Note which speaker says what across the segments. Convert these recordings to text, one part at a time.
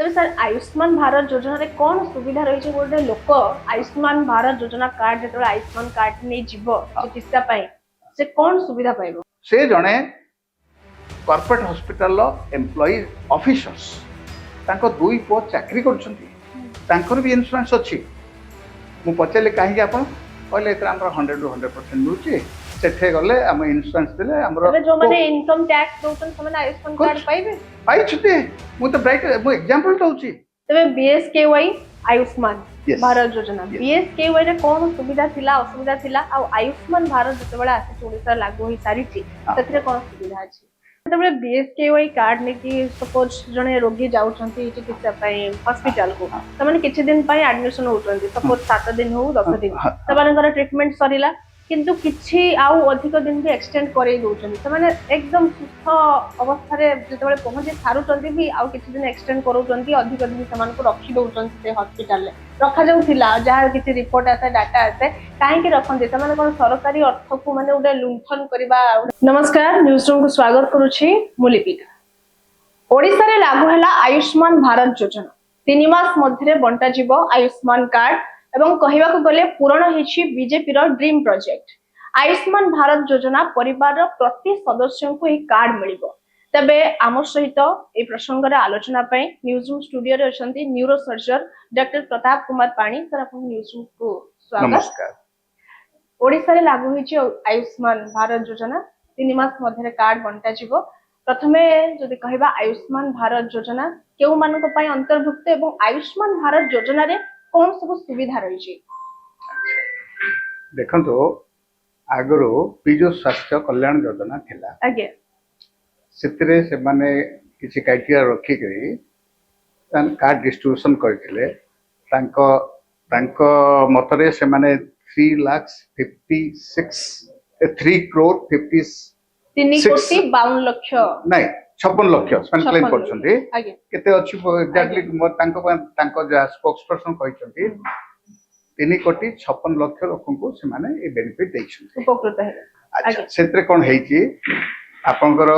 Speaker 1: तेज sir Ayushman Bharat योजना रे कौन सुविधा रही गोटे लोक आयुष्मान भारत योजना कार्ड जो आयुष्मान कार्ड नहीं जीव चिकित्सा पाई से कौन सुविधा पाइबो
Speaker 2: से जड़े कॉर्पोरेट हॉस्पिटल एम्प्लॉई ऑफिसर्स तांको दुई पुओ चाकरी कर भी इन्शुरांस अच्छी मु पचारे कहीं आप कहले 100 ରୁ 100% मिलूँ सेठे गले आम इन्शुरांस देले हमरो
Speaker 1: जो माने इनकम टैक्स दोतन समान आयुष्मान कार्ड पाइबे
Speaker 2: पाइ छते मु तो ब्राइट मु एग्जांपल दउची
Speaker 1: तबे बीएसकेवाई आयुष्मान भारत योजना बीएसकेवाई रे कोन सुविधा थिला असुविधा थिला आ आयुष्मान भारत जते बडा आसी ओडिसा लागू होई सारी छी तथरे कोन सुविधा अछि तबे बीएसकेवाई कार्ड ने कि सपोज जने रोगी जाउछंती चिकित्सा पई हॉस्पिटल को तमाने किछि दिन पई एडमिशन होउछंती सपोज 7 दिन हो 10 दिन तमानकर ट्रीटमेंट सरिला किंतु किछि आउ अधिक दिन भी एक्सटेंड करे दोचंती तमाने एकदम सुस्थ अवस्था रे जतबे पहुंचे थारुचंती भी आउ किछि दिन एक्सटेंड करूचंती अधिक दिन समान को रखी दोचंती से हॉस्पिटल रे रखा जाउथिला जहां किछि रिपोर्ट आसे डाटा आसे काहे कि रखंती तमाने कोन सरकारी अर्थ को माने उडे लुंठन करबा। नमस्कार न्यूज रूम को स्वागत करूछि मुलिपिका। ओडिसा रे लागू हैला आयुष्मान भारत योजना 3 मास मध्ये बंटा जीवो आयुष्मान कार्ड एवं कहवा गले पूरण होइछि बीजेपी रो ड्रीम प्रोजेक्ट आयुष्मान भारत योजना परिवार रो प्रति सदस्य को एक कार्ड मिलिबो। तबे आम सहित ए प्रसंग रे आलोचना पई न्यूज रूम स्टूडियो रे अछंती neuro surgeon doctor Pratap Kumar Pani sir आपन न्यूज रूम को स्वागत।
Speaker 2: नमस्कार।
Speaker 1: ओडिसा रे लागू होइछि आयुष्मान भारत योजना 3 मास मध्ये कार्ड बंटा जीवो। प्रथमे जदि कहबा आयुष्मान भारत योजना केउ मानको पई अंतर्भुक्त एवं आयुष्मान भारत योजना रे कौन सब सुविधा रही
Speaker 2: देखो आगरो विजु स्वास्थ्य कल्याण योजना थिला
Speaker 1: आगे
Speaker 2: सेतरे से माने किछि क्राइटेरिया रखी करी कार्ड डिस्ट्रीब्यूशन करथिले तांको तांको मतरे से माने 3 करोड़ 56
Speaker 1: 3 कोटी 52 लाख
Speaker 2: नहीं 56 लाख क्लेम करछन्ती केते अछि एग्जैक्टली तांको जा स्पोक्सपर्सन कहिसन्ती 3 कोटी 56 लाख लोकन को से माने ए बेनिफिट दैछन्ती
Speaker 1: उपकृत है।
Speaker 2: अच्छा सेतरे कोन हेछि आपनकर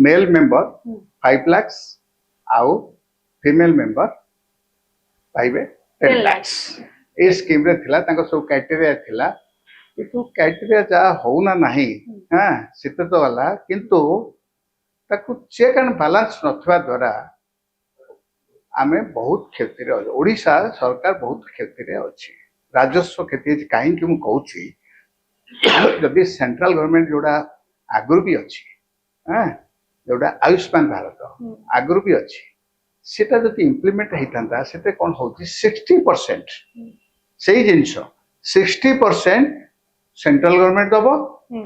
Speaker 2: मेल मेंबर 5 लाख आउ फीमेल मेंबर पाइबे 10 लाख ए स्कीम रे थिला तांको सब क्राइटेरिया थिला किंतु क्राइटेरिया जा होना नहीं हां सित तो वाला किंतु ताकू चेक एंड बैलेंस नथवा द्वारा आमे बहुत क्षति रे ओडिसा सरकार बहुत क्षति रे अछि राजस्व क्षति काहे कि मु कहूची जदि सेंट्रल गवर्नमेंट जोड़ा आगुर भी अछि हां जोड़ा आयुष्मान भारत आगुर भी अछि सेटा जदि इंप्लीमेंट हेतांता सेते कोन होची 60% सेही जिंस 60% सेंट्रल गवर्नमेंट दबो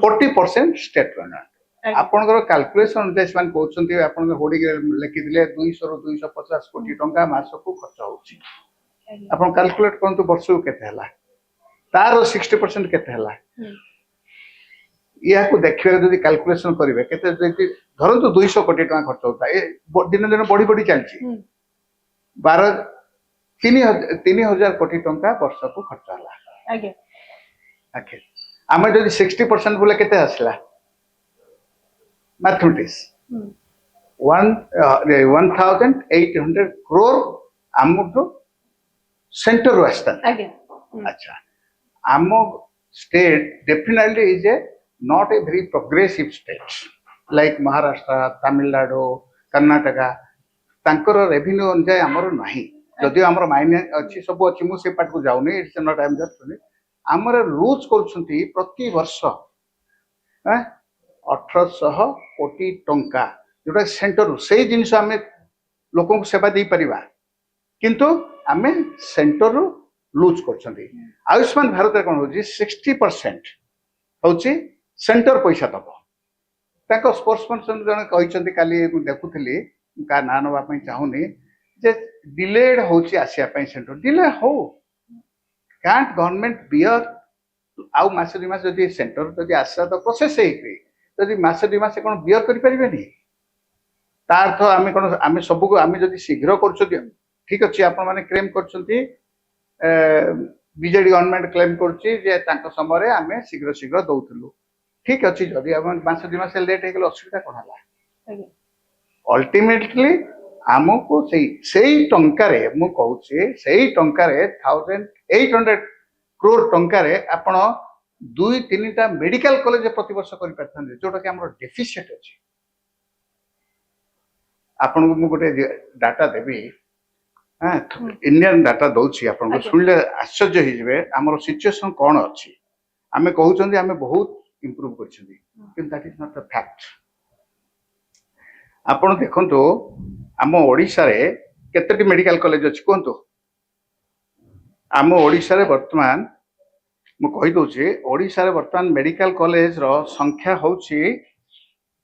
Speaker 2: 40% स्टेट गवर्नमेंट आपनकर कैलकुलेशन देशमान कहउछन्ती आपन होडी लिखि दिले 200 रो 250 कोटी टंका मास को खर्च होची आपन कैलकुलेट करंतु वर्ष को केते हला तार 60% केते हला या को देखिबे जदी कैलकुलेशन करिवे केते जदी धरंतु 200 कोटी टंका खर्च होता ए दिन दिन बड़ी बड़ी चलची 12 3000 कोटी टंका वर्ष को खर्च हला
Speaker 1: आगे
Speaker 2: आके आमे जदी 60% बोले केते आसला मैथमेटिक्स 1800 crore आमको सेंटर वास्ता अच्छा आम state definitely is a not a very progressive state like Maharashtra Tamil Nadu Karnataka तांकर रेवेन्यू अनुसार हमर नाही जदियो हमर माइने अछि सब अछि मु से पाट को जाउनी it's not I am just हमर लूज करछंती प्रति वर्ष 1800 कोटी टंका जोटा सेंटर से जिनस आम लोक सेवा दे परिबा किंतु आम सेंटर लूज करछंती आयुष्मान भारत कोन होची 60% होची सेंटर पैसा दबो ताको स्पोर्ट्सपर्सन जने कहिसंती काली देखुथली का ना नबा पई चाहुनी जे डिलेड होची आसिया पई सेंटर डिले हो कांट गवर्नमेंट बियर आउ मास दि मास जदी सेंटर जदी आसा तो प्रोसेस हेकरी जदी मास दि मास कोन बियर करि परिबेनी तार तो आमे कोन आमे सब को आमे जदी शीघ्र करछथि ठीक अछि आपण माने क्लेम करछथि बीजेडी गवर्नमेंट क्लेम करछि जे तांको समय रे आमे शीघ्र शीघ्र दउथलु ठीक अछि जदी हम मास दि मास लेट हेगल असुविधा कोन हला अल्टीमेटली आमको सेई टंकारे मु कहूचे सेई टंकारे 1800 करोड़ टंकारे आपण 2-3टा मेडिकल कॉलेज प्रति वर्ष कर पारथांते जोटा कि हमर डेफिसिट अछि आपण को मु गोटे डाटा देबी हां इंडियन डाटा दउछि आपण को सुनले आश्चर्य हो जिवे हमर सिचुएशन कोन अछि आमे कहउछन्ती आमे बहुत इंप्रूव करछन्ती किंतु that is not the fact आपण देखंतो आम ओडिशा रे केतेटी मेडिकल कॉलेज अछि कोंतो आम ओडिशा रे वर्तमान मु कहि दउछि ओडिशा रे वर्तमान मेडिकल कॉलेज रो संख्या होछि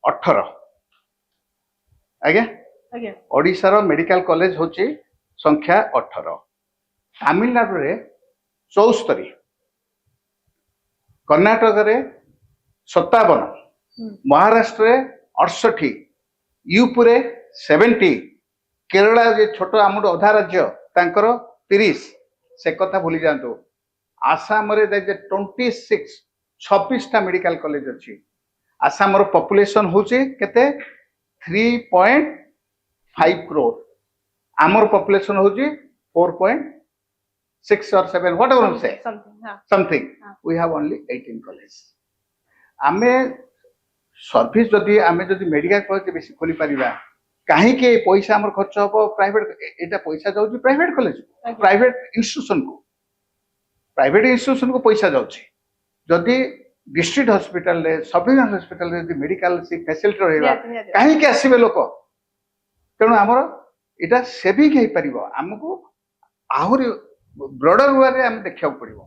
Speaker 2: 18 आज्ञा
Speaker 1: आज्ञा
Speaker 2: ओडिशा रो मेडिकल कॉलेज होछि संख्या 18 तमिलनाडु रे 74 कर्नाटक रे 57 महाराष्ट्र रे 68 यूपी रे 70 केरला जे छोट आमुड अधा राज्य तांकर 30 से कथा भूली जांतो आसाम रे 26 टा मेडिकल कॉलेज अछि आसाम रो पॉपुलेशन होछि केते 3.5 करोड़ आमर पॉपुलेशन होछि 4.6 or 7 whatever you say something we have only 18 colleges आमे सर्विस जदि आमे जदि मेडिकल कॉलेज बेसी खोली परिबा काहे के पैसा हमर खर्च हो प्राइवेट एटा पैसा जाउची प्राइवेट कॉलेज प्राइवेट इंस्टीट्यूशन को पैसा जाउची जदि डिस्ट्रिक्ट हॉस्पिटल रे सब हॉस्पिटल रे मेडिकल फैसिलिटी रहबा काहे के आसीबे लोक तेणु हमर एटा सेविंग हे परिबो हमको आहुरी ब्रॉडर वे रे हम देखिया पड़िबो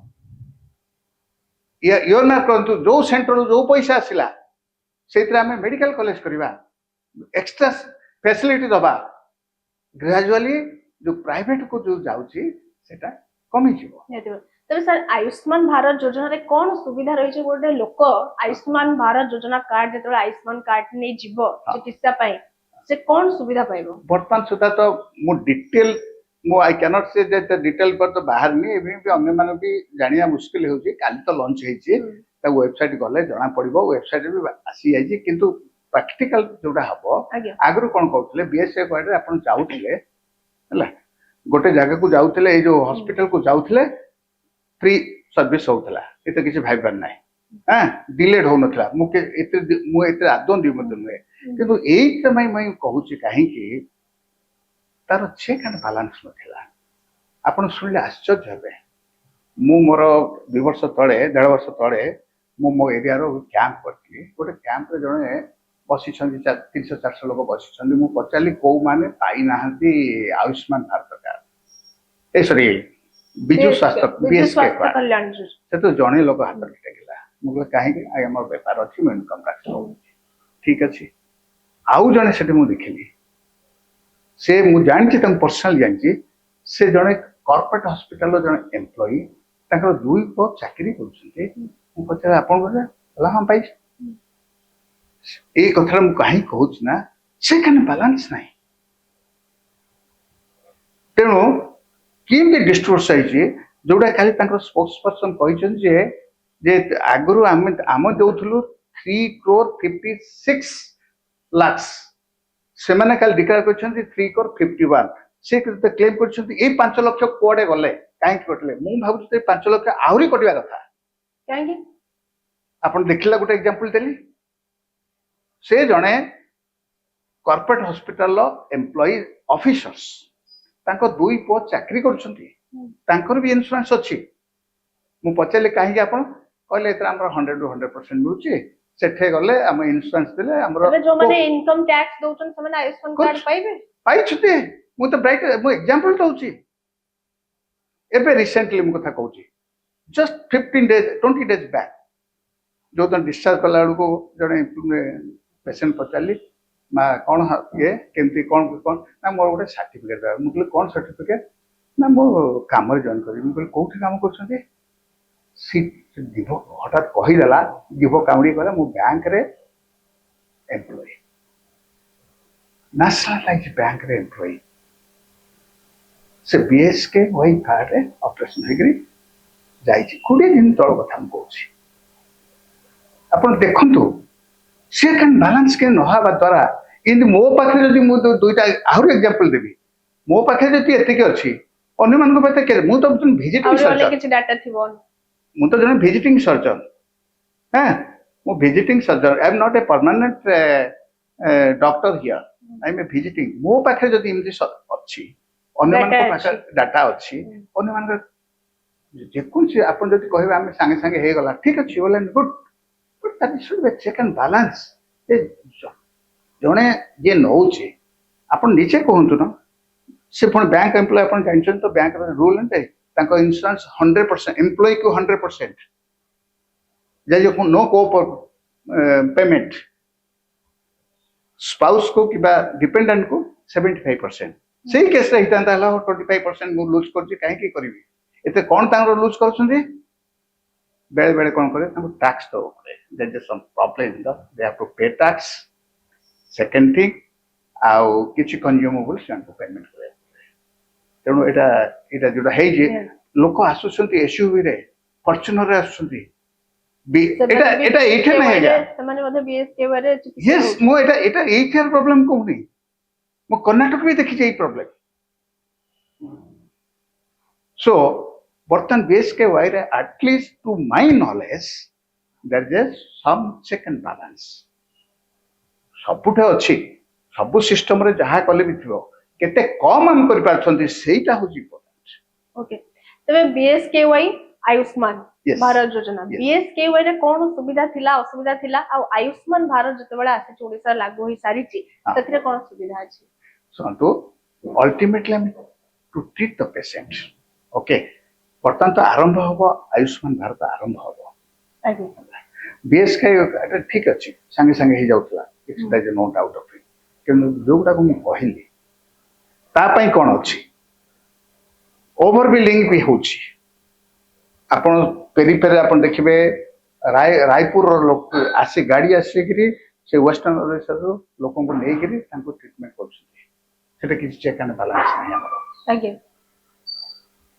Speaker 2: योर ना करंतु जो सेंटर जो पैसा आसिला सेतरे हमें मेडिकल कॉलेज करबा एक्स्ट्रा फैसिलिटी दबा ग्रेजुअली जो प्राइवेट को जो जाउची सेटा कमी जीवो
Speaker 1: तबे सर आयुष्मान भारत योजना रे कोन सुविधा रही छै गोटे लोक आयुष्मान भारत योजना कार्ड जेतले आयुष्मान कार्ड नै जीवो चिकित्सा पई से कोन सुविधा पाइबो
Speaker 2: वर्तमान सुधा तो मु डिटेल मु I can not say that detail पर तो बाहर नहीं एबे भी अन्य माने भी जानिया मुश्किल होची काली तो लॉन्च हेची ता वेबसाइट गले जना पड़िबो वेबसाइट भी आसी जाई किंतु प्रैक्टिकल जोडा हबो आगरु कोन कहउतले बीएसए कार्ड रे आपण जाउतले हला गोटे जगह को जाउतले ए जो हॉस्पिटल को जाउतले फ्री सर्विस होतला एते किछ भाइबर नाही हां डिलेड हो नथला मु एते आदन दि मत नहे किंतु एई समय मैं कहूची काहे कि तार चेक एंड बैलेंस नथिला आपण सुनले आश्चर्य हेबे मु मोर 2 वर्ष तळे 1.5 वर्ष तळे मु मो एरिया रो कैंप करथि गोटे कैंप रे जणे बसी छथि 300-400 लोक बसी छथि मु पचाली को माने पाई नाहंती आयुष्मान भारत कार्ड ए सॉरी बिजु स्वास्थ्य बीएसके कल्याण से तो जणे लोक हाथ टेकिला मु काहे कि आइ हमर व्यापार अछि मु इनकम टैक्स ठीक अछि आउ जणे सेठी मु देखिली से मु जानछि तम पर्सनल जानछि से जणे कॉर्पोरेट हॉस्पिटल रो जणे एम्प्लॉई ताकर दुई को चाकरी करछन्ते मु पछा आपन बोले ला हम पाइ ए कथा मु काहे कहउछ ना से कने बैलेंस नाही तेनो किमि डिस्ट्रोस आइछि जोडा खाली ताकर स्पोक्स पर्सन कहिछन जे आगरु आम देउथलु 3.56 लाख से माने काल डिक्लेयर करछन्ती 3.51 से क्लेम करछन्ती ए 5 लाख कोडे गले काहे कटले मु भाबु ते 5 लाख आहुरी कटिया कथा
Speaker 1: काहे
Speaker 2: आपण देखिला गोटे एग्जांपल देली से जणे कॉर्पोरेट हॉस्पिटल लो एम्प्लॉई ऑफिसर्स तांको दुई पो चाकरी करछन्ती तांकर भी इंश्योरेंस अछि मु पचले काहे कि आपण कहले एतरा हमर 100% मिलुची सेठे गले हम इंश्योरेंस देले हमर
Speaker 1: जो माने इनकम टैक्स दोचन समान आयुष्मान कार्ड पाइबे
Speaker 2: पाइ छते मु तो ब्राइट मु एग्जांपल दउची एबे रिसेंटली मु कथा कहउची जस्ट 15 डेज 20 डेज बैक जो तो डिस्चार्ज कला को जने पेशेंट पचाली मा कोन ये केमती कोन ना मोर गोटे सर्टिफिकेट मु कहले कोन सर्टिफिकेट ना मो काम रे जॉइन करी मु कहले कोठी काम करछन्ते सी दिबो हठात कहि देला दिबो कामडी करे मु बैंक रे एम्प्लॉय नेशनलाइज बैंक रे एम्प्लॉय से बीएसके वही कार्ड रे ऑपरेशन हेगरी जाइछि 20 दिन तळ कथा हम कहछि आपण देखंतु से कैन बैलेंस के नहाबा द्वारा କିନ୍ତୁ ମୋ ପାଖରେ ଯଦି ମୁଁ ଦୁଇଟା ଆହୁରି ଏକ୍ସାମ୍ପଲ ଦେବି, ମୋ ପାଖରେ ଯଦି ଏତିକି ଅଛି ଅନ୍ୟମାନଙ୍କ ପାଖରେ ମୁଁ ତ ଭିଜିଟିଂ
Speaker 1: ଆହୁରି ଅନେକ
Speaker 2: ସର୍ଜନ,
Speaker 1: କିଛି ଡାଟା ଥିବ।
Speaker 2: ମୁଁ ତ ଜଣେ ଭିଜିଟିଂ ସର୍ଜନ। ହଁ, ମୁଁ visiting surgeon, I M not a permanent doctor here, I M A visiting. ମୋ ପାଖରେ ଯଦି ଏମିତି ଅଛି, ଅନ୍ୟମାନଙ୍କ ପାଖରେ ଡାଟା ଅଛି, ଅନ୍ୟମାନଙ୍କ ଯେକୌଣସି ଆପଣ ଯଦି କହିବେ ଆମେ ସାଙ୍ଗେ ସାଙ୍ଗେ ହେଇଗଲା, ଠିକ ଅଛି, ବୋଲେ good, but that should be check and balance. ଜଣେ ଯିଏ ନଉଛି ଆପଣ ନିଜେ କୁହନ୍ତୁ ନା, ସେ ପୁଣି ବ୍ୟାଙ୍କ ଏମ୍ପ୍ଲୟ, ଆପଣ ଜାଣିଛନ୍ତି ତ ବ୍ୟାଙ୍କର ରୁଲ ଏଣ୍ଡ ତାଙ୍କ ଇନ୍ସୁରାନ୍ସ 100%, ଏମ୍ପ୍ଲୟୀକୁ 100%, नो को पेमेंट, स्पाउस को किबा डिपेंडेंट को 75%। सही केस रे हितांता हला 25% मु लूज करछि, काहे की करबी एते कोन तांरो लूज करछन्ती, बेले बेले कोन करे तांको टैक्स दो करे, there is some problem in the they have to pay tax. Second thing आउ किछि कंज्यूमेबल्स तांको पेमेंट करे, तेणु एटा जोटा हे जे लोक आसुछन्ती एसयूवी रे, फॉर्च्यूनर रे आसुछन्ती, एटा एठे नै हेगा
Speaker 1: ସେମାନେ ମଧ୍ୟ BSKY ରେ ଚିକିତ୍ସା।
Speaker 2: यस मो एटा एठार प्रॉब्लम कोनी, मो कर्नाटक भी देखि जाई प्रॉब्लम। सो बर्तन BSKY रे at least to my knowledge there is some check and balance सबुठे अछि, सब सिस्टम रे जहा कले भी थिबो, केते कम हम करि पाछन्ती सेटा होजी इम्पोर्टेंट।
Speaker 1: ओके, तबे BSKY आयुष्मान
Speaker 2: Yes.
Speaker 1: भारत योजना,
Speaker 2: Yes.
Speaker 1: BSKY रे कोन सुविधा थिला, असुविधा थिला, आ आयुष्मान भारत जतबेले आसी ओडिसा लागू होई सारिची, तथिरे कोन सुविधा अछि?
Speaker 2: So ultimately to treat the patient, okay, बर्तन तो आरंभ हबो, आयुष्मान भारत आरंभ हबो। BSKY ठीक अछि, संगे संगे ही जाउतला, it's the no doubt of it, किंतु जोगुडा को मु कहिली ता पई कोन अछि, ओवर बिलिंग भी होछि। आपण पेरीफेरी आपण देखिबे रायपुर लोक आसी गाड़ी आसी से वेस्टर्न ओडिशा रो लोकन को नै गिरी तांको ट्रीटमेंट करछथि, सेटा कि चेक एंड बैलेंस नै हमर।
Speaker 1: आगे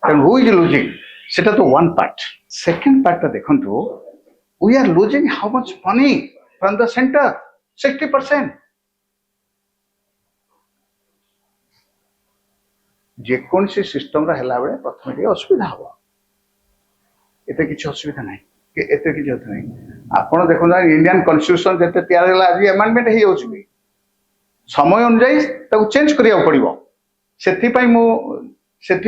Speaker 2: एंड हु इज लूजिंग, सेटा तो वन पार्ट। सेकंड पार्ट देखंतु, we are losing how much money from the centre, 60%। जेकोनसी सिस्टम रा हला बेले प्रथम टे असुविधा हो, एते किछ असुविधा नै, कि एते किछ होत नै। आपण देखो ना इंडियन कॉन्स्टिट्यूशन जते तैयार हला, आज अमेंडमेंट हे होछि भी, समय अनुसार ताको चेंज करिया पड़िबो। सेथि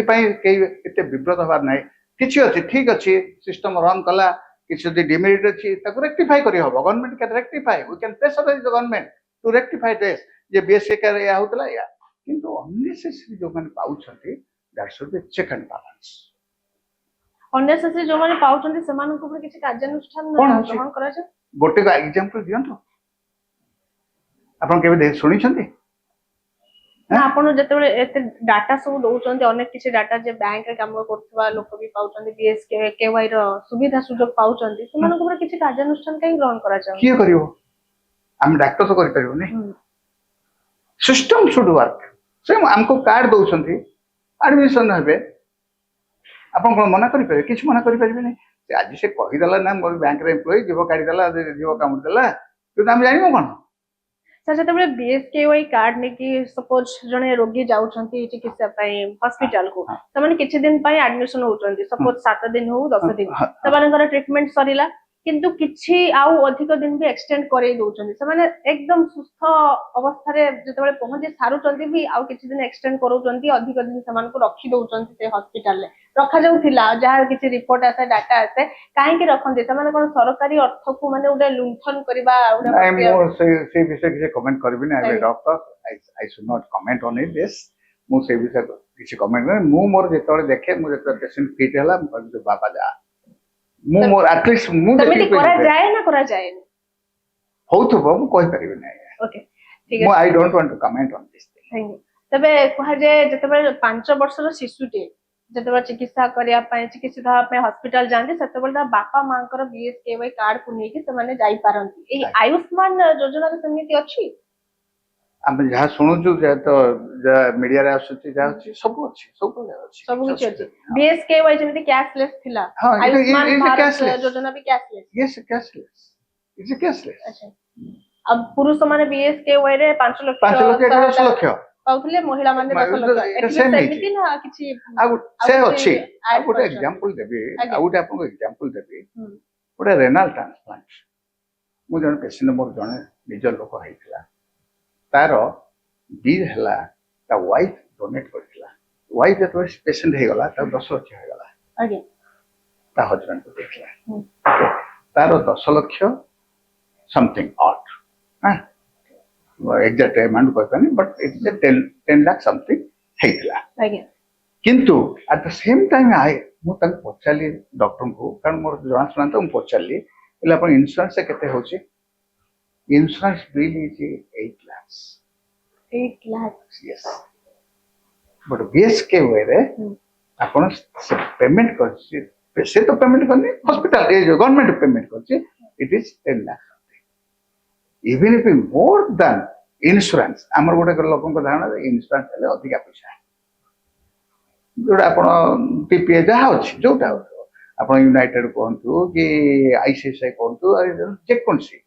Speaker 2: पई के एते विब्रत हबार नै, किछ अछि ठीक अछि, सिस्टम रन कला, किछ यदि डिमेरिट अछि ताको रेक्टिफाई करि हबो, government can rectify, we can pressurise the government to rectify this, जे BSKY या होतला या, किंतु अननेसेसरी जो माने पाउछथि, that should be check and balance.
Speaker 1: Unnecessary जो माने पाउछन्ती समान को किछि कार्यानुष्ठान ग्रहण करा जाय।
Speaker 2: गोटे का एग्जांपल दियंतो, आपण केबे सुनि छथि
Speaker 1: ना, आपण जतेबेले एते डाटा सब दउचन्ती, अनेक किछि डाटा जे बैंक रे काम करथबा लोक भी पाउचन्ती, BSKY रो सुविधा सुजोग पाउचन्ती, समान को किछि कार्यानुष्ठान कहीं ग्रहण करा जाय।
Speaker 2: किए करिवो, हम डॉक्टर तो करि परिबो नै, सिस्टम शुड वर्क। से हमको कार्ड दउचन्ती, एडमिशन हेबे, आपण कोन मना करि परिबे, किछ मना करि परिबे नै। आज से कहि दला ना मोर बैंक रे एम्प्लॉय जीवो काढी दला, जीवो काम दला, तो हम जानिबो कोन।
Speaker 1: सर जतेबेले BSKY कार्ड ने कि सपोज जने रोगी जाउछन्ती चिकित्सा पई हॉस्पिटल को, समान किछि दिन पई एडमिशन होउछन्ती, सपोज 7 दिन हो 10 दिन, समान ट्रीटमेंट सरिला, किंतु किछि आउ अधिक दिन भी एक्सटेंड करे दउछन्ती, समान एकदम सुस्थ अवस्था रे जतेबेले पहुंची सारुचन्ती भी आउ किछि दिन एक्सटेंड करूचन्ती, अधिक दिन समान को रखि दउछन्ती से हॉस्पिटल ले रखा जाउथिला, जहार किछि रिपोर्ट आसे, डाटा आसे, काहे कि रखन्ती समान कोन सरकारी अर्थ को माने उडे लुंठन करबा उडे।
Speaker 2: आई मो से विषय किछि कमेंट करबी नै, I doctor, I should not comment on it this. मु से विषय किछि कमेंट नै, मु मोर जेतोले देखे, मु जेतोले पेशेंट फिट हला, मु कहबी बाबा जा, मु मोर एटलीस्ट मु
Speaker 1: तमिति करा जाय ना करा जाय
Speaker 2: होथबो, मु कहि परिबे नै।
Speaker 1: ओके ठीक है,
Speaker 2: मु I don't want to comment on this thing.
Speaker 1: Thank you. तबे कहा जे जतेबेले 5 वर्षर शिशुटे जतेबेले चिकित्सा करिया पय, चिकित्सित हवा पय हॉस्पिटल जांती, सेतेबेले बापा मांकर BSKY कार्ड को नेकी समाने जाई पारंती। एही आयुष्मान योजना रे समिति अछि, हम
Speaker 2: जहाँ शुणुचु तो मीडिया रे आसुची, जहाँ अछि सब अछि,
Speaker 1: सब किछ अछि। BSKY जेमिति कैशलेस थिला, आयुष्मान भारत योजना भी cashless.
Speaker 2: Yes cashless, it's cashless.
Speaker 1: अच्छा, अब पुरुष माने बीएसकेवाई रे 5 लाख
Speaker 2: 5 लक्ष एटा 10 लक्ष
Speaker 1: पाउथले महिला माने 10 लाख
Speaker 2: एटा सेम
Speaker 1: सेमिति ना किछि
Speaker 2: आ से
Speaker 1: ଆଉ
Speaker 2: अछि
Speaker 1: କିଛି
Speaker 2: आ
Speaker 1: add
Speaker 2: गोटे
Speaker 1: କରିଛନ୍ତି?
Speaker 2: एग्जांपल देबी
Speaker 1: ଆଜ୍ଞା।
Speaker 2: आ गोटे आपन एग्जांपल देबी
Speaker 1: ହୁଁ,
Speaker 2: गोटे रेनाल ट्रांसप्लांट मु जन पेशेंट मोर जने निज लोक हैतिला तार बिल हला ता वाइफ डोनेट करथिला वाइफ जतो पेशेंट हे गला ता 10 लक्ष हे गला
Speaker 1: आगे
Speaker 2: ता हस्बैंड को देखला
Speaker 1: ହୁଁ,
Speaker 2: तार 10 लक्ष समथिंग ऑट हां एग्जैक्ट अमाउंट कहतानी बट इट्स 10 लाख समथिंग हैतिला
Speaker 1: आगे
Speaker 2: किंतु एट द सेम टाइम आए मु तक पचाली डॉक्टर को कारण मोर जଣା सुना तो मु पचाली એટલે आपण इंश्योरेंस केते होची insurance bill is 8 lakhs
Speaker 1: 8 lakh
Speaker 2: yes but BSK Y रे आपण पेमेंट करछि से तो पेमेंट करनी हॉस्पिटल ए जो गवर्नमेंट पेमेंट करछि it is 10 lakh even if more than insurance हमर गोटे लोकन को धारणा इंश्योरेंस हेले अधिक पैसा जोड़ा आपण टीपीए जहाँ अच्छी जोटा आपण यूनाइटेड कहतु कि आईसीआईसीआई कहतु जेकोसी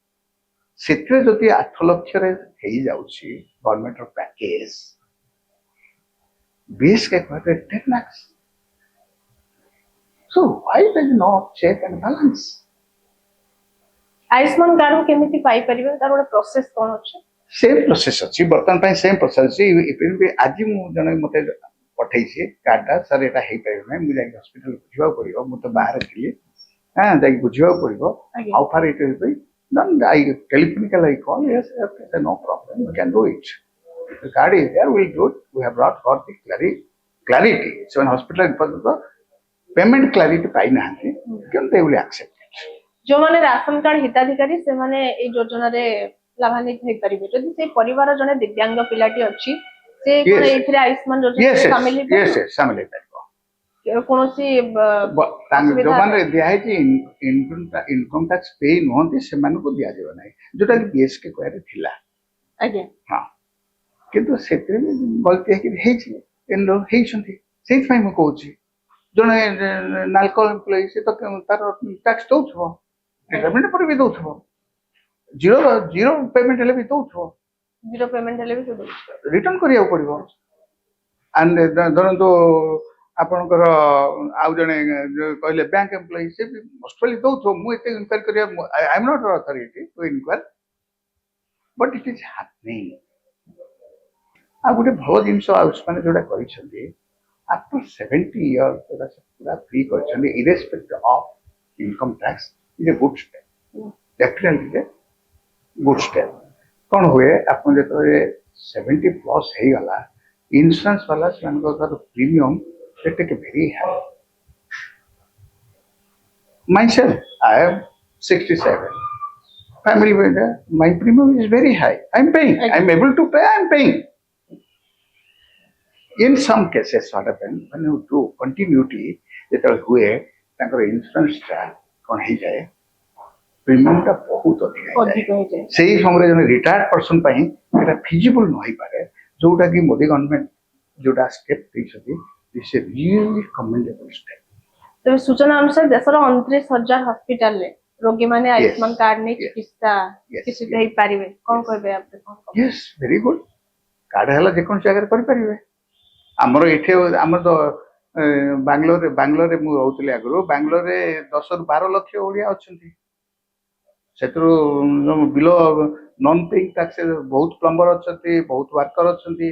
Speaker 2: से जदि 8 लक्ष रे हेई जाउछि गवर्नमेंट रो पैकेज 20 के कहते 10 lakh so why does not check and balance
Speaker 1: Ayushman card केमिति पाई परिबे तार गोटे प्रोसेस कोन अछि
Speaker 2: सेम प्रोसेस अछि बर्तन ପାଇଁ सेम प्रोसेस अछि इवन भी आज मु जने मते पठेइछि कार्डा सर एटा हेई परिबे नै मु जाई हॉस्पिटल बुझिबा पड़िबो मु तो बाहर थिली हां जाई बुझिबा पड़िबो how far it will be then I telephonically call, yes, okay, no problem, we can do it. The card is there, we'll do it. We have got the clarity. So in hospital, payment clarity पाई नाहंती, क्यों they will accept it.
Speaker 1: जो माने ration card हिताधिकारी से माने ए योजना रे लाभान्वित होई परिबे जदि से परिवार जने दिव्यांग पिलाटी अछि से कोन एथिरे आयुष्मान योजना शामिल हे
Speaker 2: yes शामिल है
Speaker 1: कोनोसी
Speaker 2: जो माने दिया है कि इनकम टैक्स पे नहंती से मान को दिया जेबा नै जोटा कि बीएसके कोरे थिला
Speaker 1: आगे
Speaker 2: हां किंतु सेते गलती है कि हे छी इन हे छथि सेत फाइ म कहूची जने नालको एम्प्लॉय से तो तार टैक्स दउथबो रिटायरमेंट पर भी दउथबो जीरो पेमेंट हेले भी दउथबो
Speaker 1: जीरो पेमेंट हेले भी
Speaker 2: रिटर्न करिया पड़िबो एंड धरंतो आपनकर आउ जने कहले बैंक एम्प्लॉय से भी मोस्ट प्रोबेबली दउथबो मु एते इंक्वायरी करिया I am not authority to inquire but it is happening आ गुटे भलो जिंस आयुष्मान जोडा करिसथि आफ्टर 70 इयर्स जोडा पूरा फ्री करिसथि irrespective of income tax is a good step definitely good step कौन हुए आपन जतो 70 प्लस हे गला इंश्योरेंस वाला सन को premium they take a very high. Myself, I am 67. Family with my premium is very high. I'm paying. I'm able to pay. I'm paying. In some cases, what happens when you do continuity, that हुए तांकर insurance टा कोन हे जाए premium टा बहुत अधिक हो जाए सेही समय जने रिटायर्ड पर्सन पई एटा फिजिबल न होई पारे जोटा कि मोदी गवर्नमेंट जोटा step दैछथि This is a really commendable step.
Speaker 1: तो सूचना अनुसार देशर 29,000 हॉस्पिटल ले रोगी माने आयुष्मान कार्ड ने चिकित्सा किसी देई पारिबे कोन कहबे आपते कोन
Speaker 2: यस वेरी गुड कार्ड हला जे कोन जगह कर परिबे हमर एठे हमर तो बांग्लोर रे मु रहउतले आगरो बांग्लोर रे 10 रु 12 लाख ओडिया अछंती सेतरो बिलो नॉन पेइंग टैक्स बहुत प्लम्बर अछंती बहुत वर्कर अछंती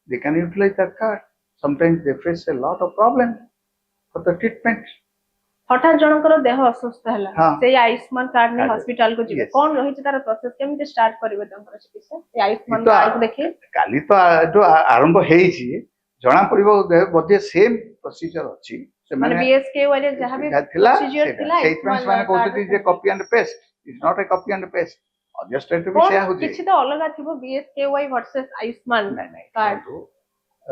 Speaker 2: they can utilise that card sometimes they face a lot of problem for the treatment
Speaker 1: हठात जनकर देह अस्वस्थ हला से आयुष्मान कार्ड ने हॉस्पिटल को जिवे कोन रहि छै तार प्रोसेस केमिते स्टार्ट करबे तंकर चिकित्सा ए आयुष्मान कार्ड को देखि
Speaker 2: काली तो जो आरंभ हेई छी जना पड़िबो बदे सेम प्रोसीजर अछि से
Speaker 1: माने बीएसके वाले जहां भी प्रोसीजर थिला
Speaker 2: सेटमेंट माने कहते जे copy and paste is not a copy and paste object भी से हो जे
Speaker 1: किछि तो अलग थिबो BSK Y versus Ayushman card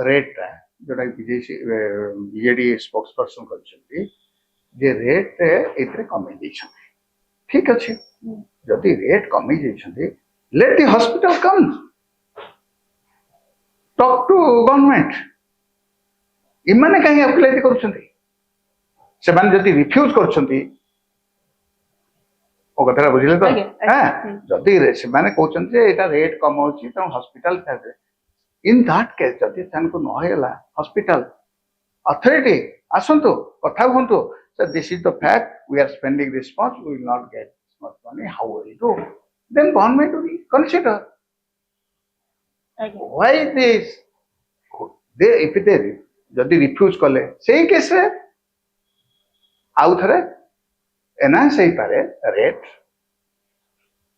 Speaker 2: rate जोटा बीजेडी स्पोक्स पर्सन कर जे रेट एतरे कमी दैछथि ठीक अछि जदि रेट कमी दैछथि let the hospital come talk to government इमाने काहे अप्लाई करूछथि से माने जदि रिफ्यूज करछथि ମୋ କଥାଟା ବୁଝିଲେ ତ
Speaker 1: ଆଜ୍ଞା, ଆଜ୍ଞା।
Speaker 2: ହଁ ଯଦି ସେମାନେ କହୁଛନ୍ତି ଯେ ଏଇଟା ରେଟ୍ କମ ହଉଛି ତେଣୁ ହସ୍ପିଟାଲ ଇନ୍ ଦାଟ୍ କେସ୍ ଯଦି ସେମାନଙ୍କୁ ନ ହେଇଗଲା ହସ୍ପିଟାଲ ଅଥରିଟି ଆସନ୍ତୁ କଥା ହୁଅନ୍ତୁ this is the fact we are spending this much we will not get this much money how will do then government will consider
Speaker 1: ଆଜ୍ଞା
Speaker 2: why this they if they ଯଦି refuse କଲେ ସେଇ କେସରେ ଆଉ ଥରେ ଏନହାନ୍ସ ହେଇପାରେ ରେଟ୍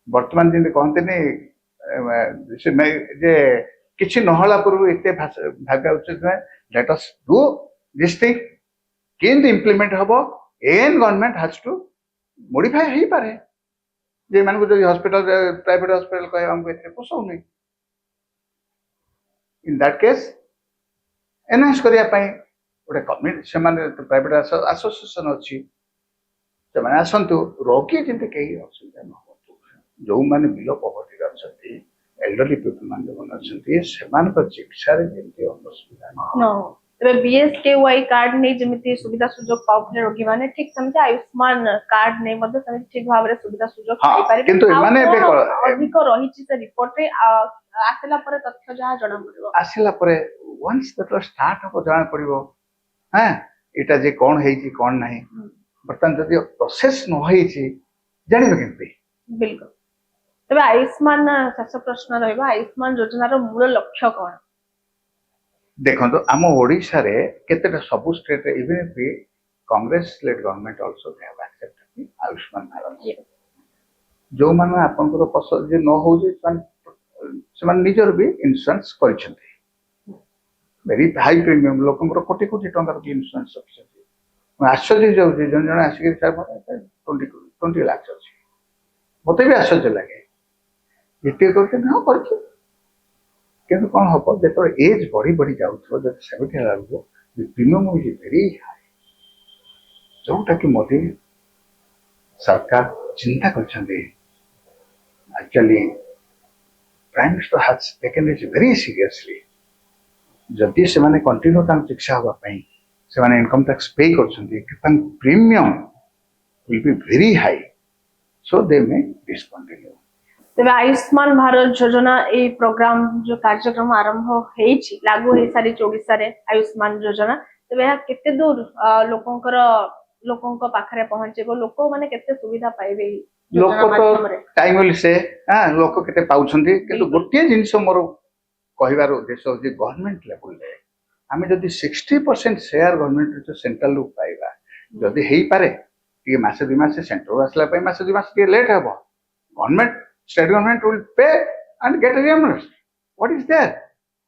Speaker 2: ବର୍ତ୍ତମାନ ଯେମିତି କହନ୍ତିନି ଯେ କିଛି ନହେଲା ପୂର୍ବରୁ ଏତେ ଭାବିବା ଉଚିତ ନୁହେଁ ଲେଟ୍ ଅସ୍ ଡୁ ଦିସ୍ ଥିଙ୍ଗ କେମିତି ଇମ୍ପ୍ଲିମେଣ୍ଟ ହବ N government has two modify ହେଇପାରେ ଯେ ଏମାନଙ୍କୁ ଯଦି ହସ୍ପିଟାଲ ପ୍ରାଇଭେଟ ହସ୍ପିଟାଲ କହିବା ଆମକୁ ଏଥିରେ ପୋଷଉନି ଇନ୍ ଦ୍ୟାଟ୍ କେସ୍ ଏନହାନ୍ସ କରିବା ପାଇଁ ଗୋଟେ କମିଟି ସେମାନେ ପ୍ରାଇଭେଟ ଆସୋସିଏସନ ଅଛି ସେମାନେ ଆସନ୍ତୁ ରୋଗୀ ଯେମିତି କେହି ଅସୁବିଧା ନ ହୁଅନ୍ତୁ ଯୋଉମାନେ ବିଲୋ ପଭର୍ଟିରେ ଅଛନ୍ତି ଏଲ୍ଡରଲି ପିପୁଲ ମାନେ ଯୋଉମାନେ ଅଛନ୍ତି ସେମାନଙ୍କ ଚିକିତ୍ସାରେ ଯେମିତି ଅସୁବିଧା ନ ହବ
Speaker 1: ତେବେ BSKY କାର୍ଡ ନେଇ ଯେମିତି ସୁବିଧା ସୁଯୋଗ ପାଉଥିଲେ ରୋଗୀମାନେ ଠିକ ସେମିତି ଆୟୁଷ୍ମାନ କାର୍ଡ ନେଇ ମଧ୍ୟ ସେମିତି ଠିକ ଭାବରେ ସୁବିଧା ସୁଯୋଗ ପାଇପାରିବେ
Speaker 2: କିନ୍ତୁ ଏମାନେ ଏବେ
Speaker 1: ଅଧିକ ରହିଛି ସେ ରିପୋର୍ଟରେ ଆସିଲା ପରେ ତଥ୍ୟ ଯାହା ଜଣା ପଡିବ
Speaker 2: ଆସିଲା ପରେ ୱାନ୍ସ ଯେତେବେଳେ ଷ୍ଟାର୍ଟ ହବ ଜଣା ପଡିବ ହଁ ଏଇଟା ଯେ କଣ ହେଇଛି କଣ ନାହିଁ ବର୍ତ୍ତମାନ ଯଦି ପ୍ରୋସେସ ନ ହେଇଛି ଜାଣିବେ କେମିତି
Speaker 1: ବିଲକୁଲ ତେବେ ଆୟୁଷ୍ମାନ ଶେଷ ପ୍ରଶ୍ନ ରହିବ ଆୟୁଷ୍ମାନ ଯୋଜନାର ମୂଳ ଲକ୍ଷ୍ୟ କଣ
Speaker 2: ଦେଖନ୍ତୁ ଆମ ଓଡ଼ିଶାରେ କେତେଟା ସବୁ ଷ୍ଟେଟରେ ଇଭେନ୍ ବି Congress led government also they have accepted Ayushman Bharat ଯୋଉମାନେ ଆପଣଙ୍କର ପସନ୍ଦ ଯେ ନ ହଉଛି ସେମାନେ ନିଜର ବି ଇନ୍ସୁରାନ୍ସ କରିଛନ୍ତି ଭେରି ହାଇ ପ୍ରିମିୟମ ଲୋକଙ୍କର କୋଟି କୋଟି ଟଙ୍କାର ବି ଇନ୍ସୁରାନ୍ସ ରଖିଛନ୍ତି ଆଶ୍ଚର୍ଯ୍ୟ ହେଇଯାଉଛି ଜଣେ ଜଣେ ଆସିକି ସାର୍ ମୋର 20 ଲାକ୍ଷ ଅଛି ମତେ ବି ଆଶ୍ଚର୍ଯ୍ୟ ଲାଗେ ଏତେ କରୁଛନ୍ତି ହଁ କରିଛୁ କିନ୍ତୁ କଣ ହବ ଯେତେବେଳେ ଏଜ୍ ବଢି ବଢି ଯାଉଥିବ ଯଦି 70 ହେଲା ବେଳକୁ ପ୍ରିମିୟମ ଇଜ ଭେରି ହାଇ ଯୋଉଟା କି ମୋଦି ସରକାର ଚିନ୍ତା କରିଛନ୍ତି actually prime minister has taken it very seriously ଯଦି ସେମାନେ କଣ୍ଟିନ୍ୟୁ ତାଙ୍କ ଚିକିତ୍ସା ହେବା ପାଇଁ ସେମାନେ ଇନକମ୍ ଟ୍ୟାକ୍ସ ପେ କରୁଛନ୍ତି ତାଙ୍କ premium will be very high so they may discontinue
Speaker 1: ତେବେ ଆୟୁଷ୍ମାନ ଭାରତ ଯୋଜନା ଏଇ ପ୍ରୋଗ୍ରାମ ଯୋଉ କାର୍ଯ୍ୟକ୍ରମ ଆରମ୍ଭ ହେଇଛି ଲାଗୁ ହେଇସାରିଛି ଓଡିଶାରେ ଆୟୁଷ୍ମାନ ଯୋଜନା ତେବେ ଏହା କେତେ ଦୂର ଲୋକଙ୍କ ପାଖରେ ପହଞ୍ଚିବ ଲୋକମାନେ କେତେ ସୁବିଧା ପାଇବେ ଏଇ
Speaker 2: ଲୋକ ତ ଟାଇମ ସେ ଲୋକ କେତେ ପାଉଛନ୍ତି କିନ୍ତୁ ଗୋଟିଏ ଜିନିଷ ମୋର କହିବାର ଉଦ୍ଦେଶ୍ୟ ହଉଛି ଗଭର୍ଣ୍ଣମେଣ୍ଟ ଲେଭେଲରେ ଆମେ ଯଦି 60% ସେୟାର ଗଭର୍ଣ୍ଣମେଣ୍ଟ ସେଣ୍ଟ୍ରାଲରୁ ପାଇବା ଯଦି ହେଇପାରେ ଟିକେ ମାସେ 2 ମାସ ସେଣ୍ଟ୍ରାଲ ଆସିଲା ପାଇଁ ମାସେ 2 ମାସ ଟିକେ ଲେଟ୍ ହେବ government state government will pay and get reimbursed what is there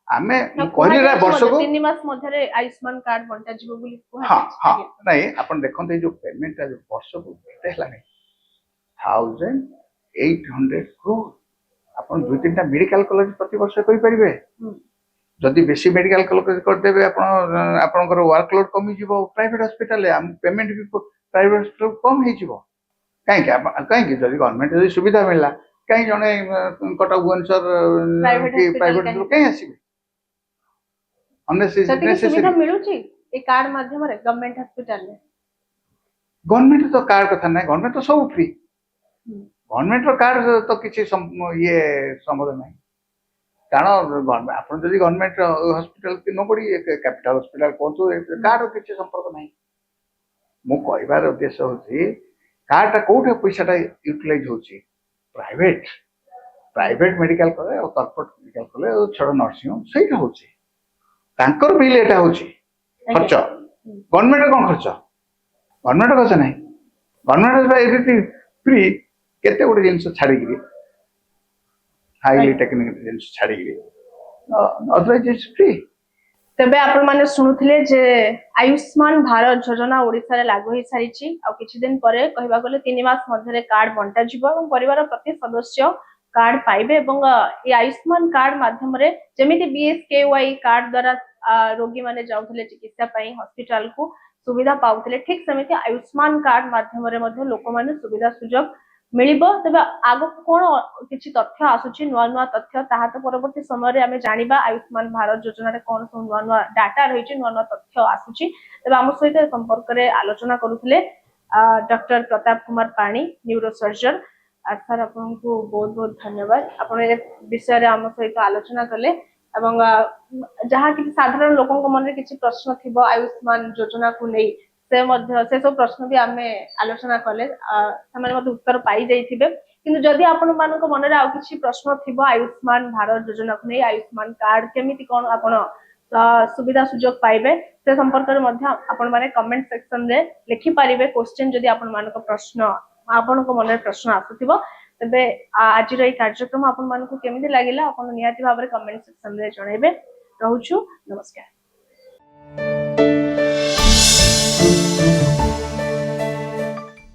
Speaker 2: ଆମେ କହିଲେ ବର୍ଷକୁ
Speaker 1: 3 ମାସ ମଧ୍ୟରେ ଆୟୁଷ୍ମାନ କାର୍ଡ ବଣ୍ଟା ଯିବ ବୋଲି
Speaker 2: ହଁ ହଁ ନାଇଁ ଆପଣ ଦେଖନ୍ତୁ ଏଇ ଯୋଉ ପେମେଣ୍ଟଟା ଯୋଉ ବର୍ଷକୁ କେତେ ହେଲାଣି 1800 crore ଆପଣ 2-3ଟା ମେଡିକାଲ କଲେଜ ପ୍ରତି ବର୍ଷ କରିପାରିବେ ଯଦି ବେଶୀ ମେଡିକାଲ କଲେଜ କରିଦେବେ ଆପଣଙ୍କର ୱାର୍କଲୋଡ୍ କମିଯିବ ପ୍ରାଇଭେଟ ହସ୍ପିଟାଲରେ ଆମ ପେମେଣ୍ଟ ବି ପ୍ରାଇଭେଟ ହସ୍ପିଟାଲ କମ ହେଇଯିବ କାହିଁକି ଯଦି ଗଭର୍ଣ୍ଣମେଣ୍ଟ ଯଦି ସୁବିଧା ମିଳିଲା କାହିଁ ଜଣେ କଟକ ଭୁବନେଶ୍ୱର ପ୍ରାଇଭେଟ କାହିଁ ଆସିବେ
Speaker 1: ସୁବିଧା ମିଳୁଛି ଏ କାର୍ଡ ମାଧ୍ୟମରେ ଗଭର୍ଣ୍ଣମେଣ୍ଟ ହସ୍ପିଟାଲରେ
Speaker 2: ଗଭର୍ଣ୍ଣମେଣ୍ଟ ତ କାର୍ଡ କଥା ନାହିଁ ଗଭର୍ଣ୍ଣମେଣ୍ଟ ତ ସବୁ ଫ୍ରି ଗଭର୍ଣ୍ଣମେଣ୍ଟର କାର୍ଡ ତ କିଛି ଇଏ ସମ୍ଭବ ନାହିଁ କାରଣ ଆପଣ ଯଦି ଗଭର୍ଣ୍ଣମେଣ୍ଟ ହସ୍ପିଟାଲ ନ ପଡି କ୍ୟାପିଟାଲ ହସ୍ପିଟାଲ କୁହନ୍ତୁ କାର୍ଡ କିଛି ସମ୍ପର୍କ ନାହିଁ ମୁଁ କହିବାର ଉଦ୍ଦେଶ୍ୟ ହଉଛି କାର୍ଡଟା କୋଉଠି ପଇସାଟା ୟୁଟିଲାଇଜ ହଉଛି ପ୍ରାଇଭେଟ ମେଡିକାଲ କଲେ ଆଉ କର୍ପୋରେଟ ମେଡିକାଲ କଲେ ଆଉ ଛଡା ନର୍ସିଂ ହୋମ ସେଇଟା ହଉଛି ତାଙ୍କର ବିଲ୍ ଏଟା ହଉଛି ଖର୍ଚ୍ଚ ଗଭର୍ଣ୍ଣମେଣ୍ଟ କଣ ଖର୍ଚ୍ଚ ନାହିଁ ଗଭର୍ଣ୍ଣମେଣ୍ଟ ଏମିତି ଫ୍ରି କେତେ ଗୋଟେ ଜିନିଷ ଛାଡିକିରି ହାଇଲି ଟେକ୍ନିକାଲ ଜିନିଷ ଛାଡିକିରି ଅଦରୱାଇଜ ଇଟ୍ସ ଫ୍ରି
Speaker 1: ତେବେ ଆପଣମାନେ ଶୁଣୁଥିଲେ ଯେ ଆୟୁଷ୍ମାନ ଭାରତ ଯୋଜନା ଓଡିଶାରେ ଲାଗୁ ହେଇସାରିଛି ଆଉ କିଛି ଦିନ ପରେ କହିବାକୁ ଗଲେ 3 ମାସ ମଧ୍ୟରେ କାର୍ଡ ବଣ୍ଟାଯିବ ଏବଂ ପରିବାର ପ୍ରତି ସଦସ୍ୟ କାର୍ଡ ପାଇବେ ଏବଂ ଏ ଆୟୁଷ୍ମାନ କାର୍ଡ ମାଧ୍ୟମରେ ଯେମିତି BSKY କାର୍ଡ ଦ୍ୱାରା ରୋଗୀ ମାନେ ଯାଉଥିଲେ ଚିକିତ୍ସା ପାଇଁ ହସ୍ପିଟାଲକୁ ସୁବିଧା ପାଉଥିଲେ ଠିକ ସେମିତି ଆୟୁଷ୍ମାନ କାର୍ଡ ମାଧ୍ୟମରେ ମଧ୍ୟ ଲୋକମାନେ ସୁବିଧା ସୁଯୋଗ ମିଳିବ ତେବେ ଆଗକୁ କଣ କିଛି ତଥ୍ୟ ଆସୁଛି ନୂଆ ତଥ୍ୟ ତାହା ତ ପରବର୍ତ୍ତୀ ସମୟରେ ଆମେ ଜାଣିବା ଆୟୁଷ୍ମାନ ଭାରତ ଯୋଜନାରେ କଣ ସବୁ ନୂଆ ଡାଟା ରହିଛି ନୂଆ ତଥ୍ୟ ଆସୁଛି ତେବେ ଆମ ସହିତ ଏ ସମ୍ପର୍କରେ ଆଲୋଚନା କରୁଥିଲେ डॉक्टर प्रताप कुमार पाणी न्यूरोसर्जन सर आपको बहुत बहुत धन्यवाद आपण ए विषय रे हम सहित आलोचना कले एवं जहाँ कि साधारण लोकों मन में किसी प्रश्न थिबो आयुष्मान योजना को नहीं से सब प्रश्न भी आम आलोचना कले से उत्तर पाई जाइथिबे किंतु जदि आपण मानक मन रे आ किछि प्रश्न थिबो आयुष्मान भारत योजना को नहीं आयुष्मान कार्ड केमिति कोन आपण सुविधा सुजोग पाइबे से संपर्क में मध्य आपण माने कमेंट सेक्शन रे लिखि पारिबे क्वेश्चन जदि आपण मानक प्रश्न आपण को मन रे प्रश्न आसुथिबो तबे आज रे कार्यक्रम आपण मानक केमिति लागिला आपण निहाती भाबरे कमेंट सेक्शन रे जणैबे रहूछु नमस्कार।